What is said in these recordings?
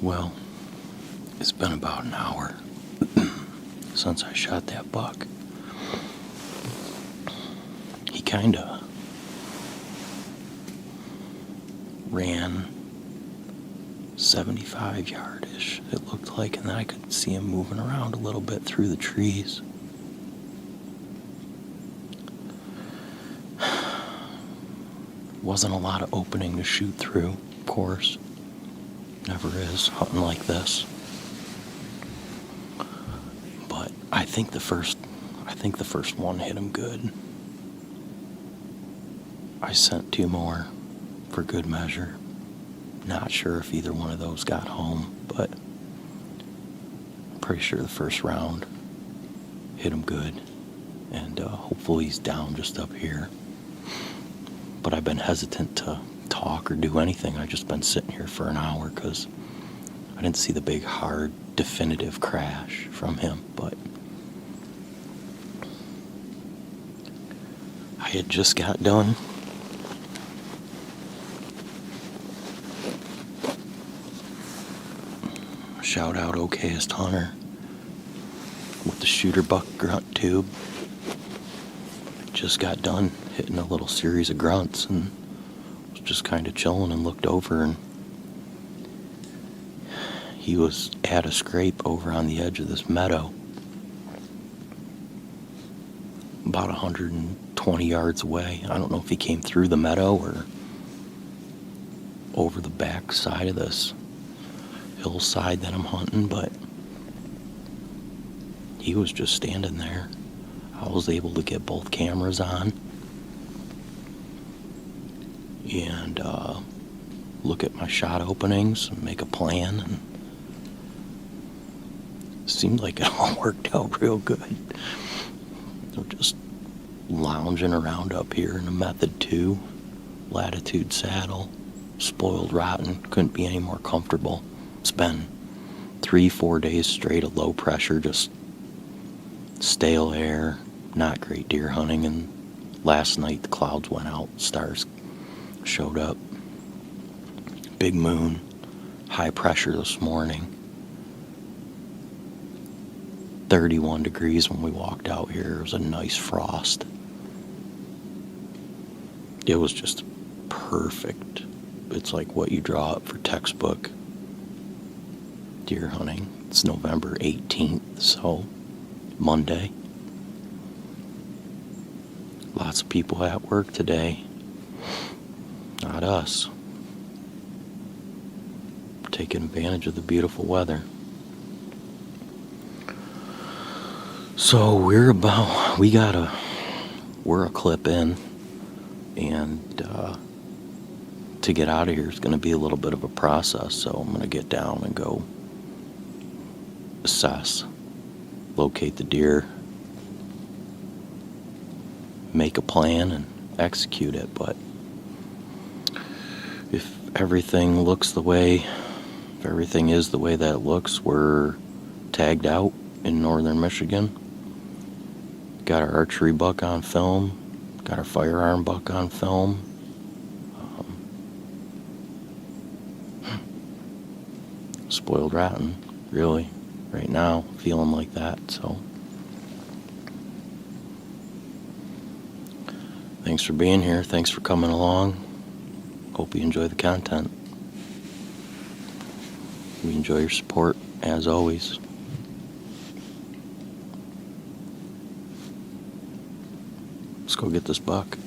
Well, it's been about an hour since I shot that buck. He kinda ran 75 yard-ish, it looked like, and then I could see him moving around a little bit through the trees. Wasn't a lot of opening to shoot through, of course. Never is, hunting like this. But I think the first one hit him good. I sent 2 more for good measure. Not sure if either one of those got home, but I'm pretty sure the first round hit him good. And hopefully he's down just up here. But I've been hesitant to talk or do anything. I've just been sitting here for an hour because I didn't see the big, hard, definitive crash from him. But I had just got done shout out Okayest Hunter with the shooter buck grunt tube. Just got done hitting a little series of grunts and was just kind of chilling and looked over, and he was at a scrape over on the edge of this meadow about 120 yards away. I don't know if he came through the meadow or over the back side of this hillside that I'm hunting, but he was just standing there. I was able to get both cameras on and look at my shot openings and make a plan, and it seemed like it all worked out real good. They're just lounging around up here in a Method 2 Latitude saddle, spoiled rotten, couldn't be any more comfortable. It's been 3-4 days straight of low pressure, just stale air, not great deer hunting, and last night the clouds went out, stars showed up, big moon, high pressure this morning, 31 degrees when we walked out here. It was a nice frost. It was just perfect. It's like what you draw up for textbook deer hunting. It's November 18th, so Monday. Lots of people at work today. Not us. Taking advantage of the beautiful weather. So we're a clip in, and to get out of here is going to be a little bit of a process, so I'm going to get down and go assess, locate the deer, make a plan and execute it. But if everything is the way that it looks, we're tagged out in northern Michigan. Got our archery buck on film, Got our firearm buck on film. Spoiled rotten, really, right now, feeling like that, so. Thanks for being here. Thanks for coming along. Hope you enjoy the content. We enjoy your support, as always. Let's go get this buck.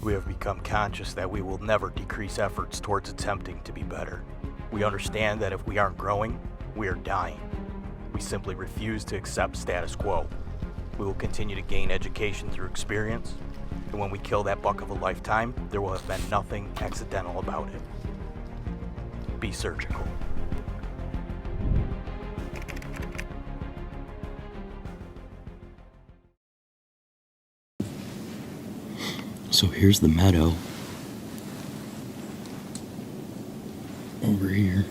We have become conscious that we will never decrease efforts towards attempting to be better. We understand that if we aren't growing, we are dying. We simply refuse to accept status quo. We will continue to gain education through experience, and when we kill that buck of a lifetime, there will have been nothing accidental about it. Be surgical. So here's the meadow over here,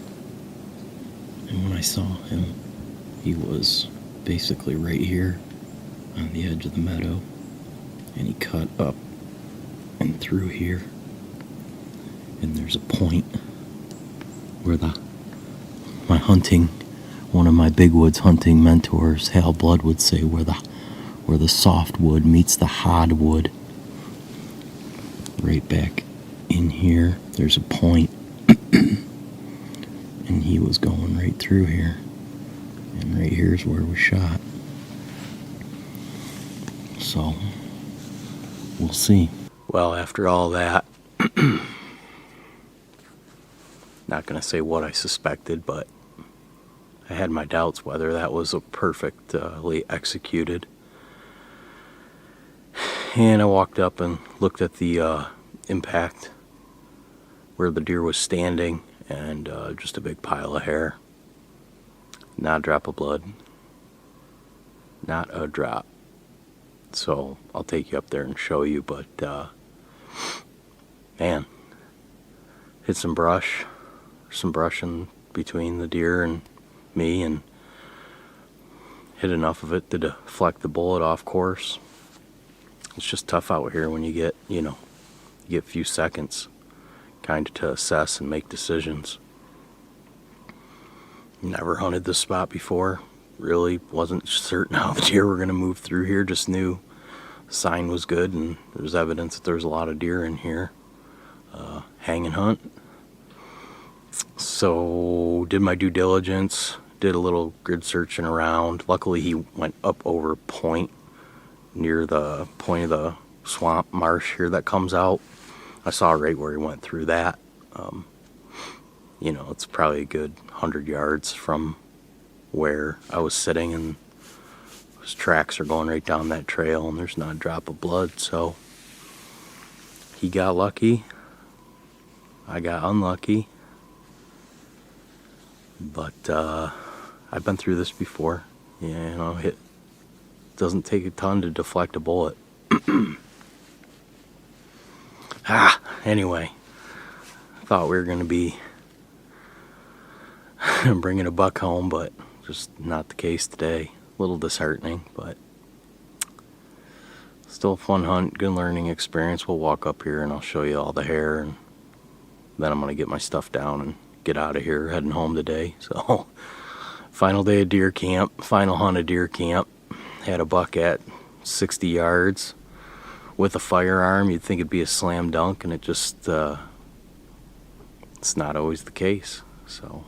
and when I saw him, he was basically right here on the edge of the meadow, and he cut up and through here, and there's a point where one of my big woods hunting mentors, Hal Blood, would say where the softwood meets the hardwood. Right back in here, there's a point, and he was going right through here, and right here's where we shot. So, we'll see. Well, after all that, not going to say what I suspected, but I had my doubts whether that was a perfectly executed. And I walked up and looked at the impact where the deer was standing, and just a big pile of hair. Not a drop of blood. Not a drop. So I'll take you up there and show you, but man, hit some brush in between the deer and me, and hit enough of it to deflect the bullet off course. It's just tough out here when you get a few seconds kind of to assess and make decisions. Never hunted this spot before. Really wasn't certain how the deer were going to move through here. Just knew the sign was good, and there was evidence that there's a lot of deer in here. Hang and hunt. So did my due diligence. Did a little grid searching around. Luckily he went up over point, near the point of the swamp marsh here that comes out. I saw right where he went through that. It's probably a good 100 yards from where I was sitting, and his tracks are going right down that trail, and there's not a drop of blood. So he got lucky. I got unlucky. But I've been through this before. It doesn't take a ton to deflect a bullet. Anyway, thought we were going to be bringing a buck home, but just not the case today. A little disheartening, but still a fun hunt, good learning experience. We'll walk up here and I'll show you all the hair, and then I'm going to get my stuff down and get out of here, heading home today. So, final day of deer camp, final hunt of deer camp. Had a buck at 60 yards with a firearm. You'd think it'd be a slam dunk, and it just, it's not always the case. So,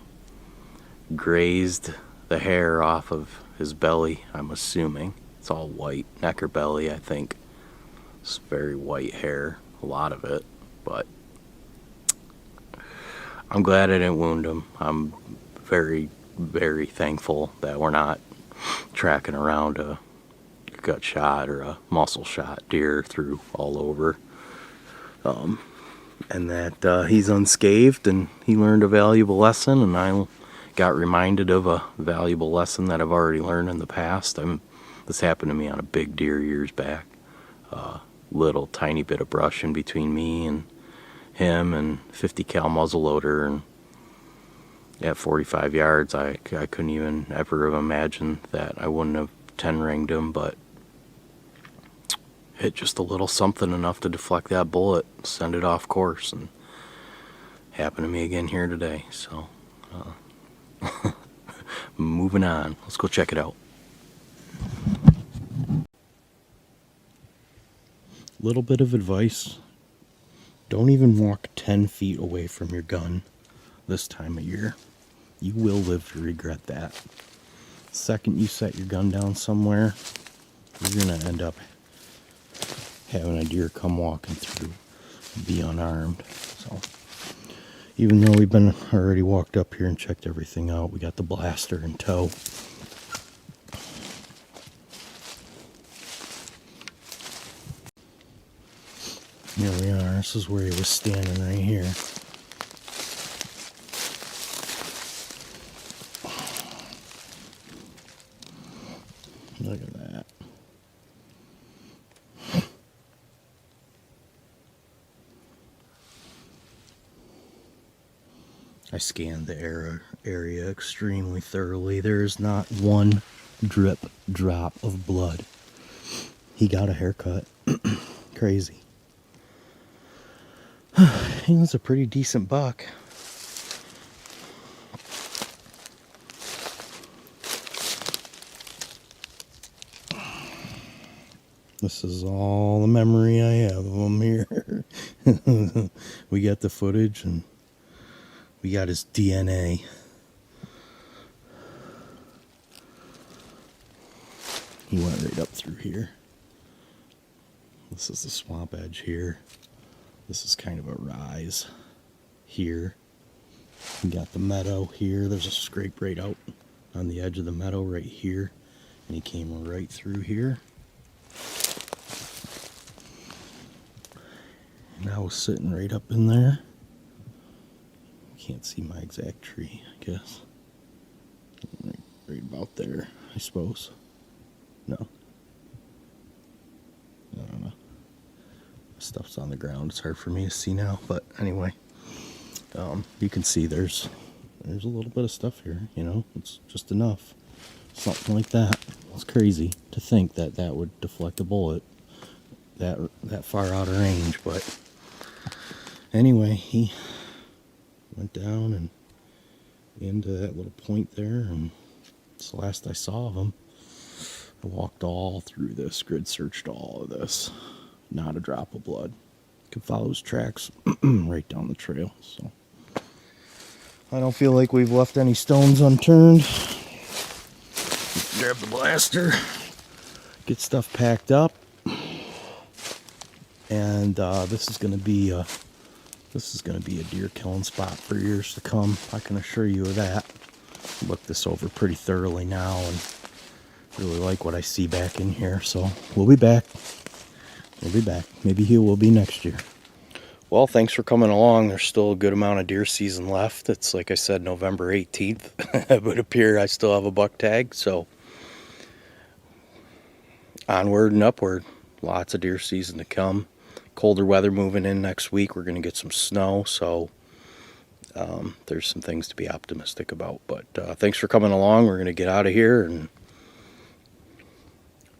grazed the hair off of his belly, I'm assuming. It's all white, neck or belly, I think. It's very white hair, a lot of it, but I'm glad I didn't wound him. I'm very, very thankful that we're not tracking around a gut shot or a muscle shot deer through all over. And that he's unscathed, and he learned a valuable lesson, and I got reminded of a valuable lesson that I've already learned in the past. This happened to me on a big deer years back. Little tiny bit of brush in between me and him, and 50 cal muzzleloader, and at 45 yards I couldn't even ever have imagined that I wouldn't have 10 ringed him, but hit just a little something enough to deflect that bullet, send it off course, and happened to me again here today. So, moving on. Let's go check it out. Little bit of advice. Don't even walk 10 feet away from your gun this time of year. You will live to regret that. The second you set your gun down somewhere, you're going to end up having a deer come walking through, be unarmed. So, even though we've been already walked up here and checked everything out, we got the blaster in tow. Here we are. This is where he was standing right here. Look at that. I scanned the area extremely thoroughly. There is not one drip drop of blood. He got a haircut. Crazy. He was a pretty decent buck. This is all the memory I have of him here. We got the footage and we got his DNA. He went right up through here. This is the swamp edge here. This is kind of a rise here. We got the meadow here. There's a scrape right out on the edge of the meadow right here. And he came right through here. And I was sitting right up in there. Can't see my exact tree, I guess. Right about there, I suppose. No. I don't know. Stuff's on the ground. It's hard for me to see now, but anyway, you can see there's a little bit of stuff here. You know, it's just enough. Something like that. It's crazy to think that that would deflect a bullet that far out of range, but anyway, he went down and into that little point there, and it's the last I saw of him. I walked all through this, grid searched all of this. Not a drop of blood. Could follow his tracks right down the trail. So I don't feel like we've left any stones unturned. Grab the blaster, get stuff packed up, and this is going to be a deer killing spot for years to come. I can assure you of that. Looked this over pretty thoroughly now and really like what I see back in here. So we'll be back. We'll be back. Maybe he will be next year. Well, thanks for coming along. There's still a good amount of deer season left. It's like I said, November 18th. It would appear I still have a buck tag. So onward and upward. Lots of deer season to come. Colder weather moving in next week. We're going to get some snow. So there's some things to be optimistic about. But thanks for coming along. We're going to get out of here and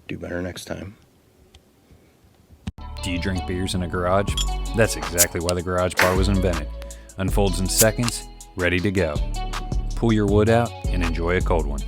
do better next time. Do you drink beers in a garage? That's exactly why the Garage Bar was invented. Unfolds in seconds, ready to go. Pull your wood out and enjoy a cold one.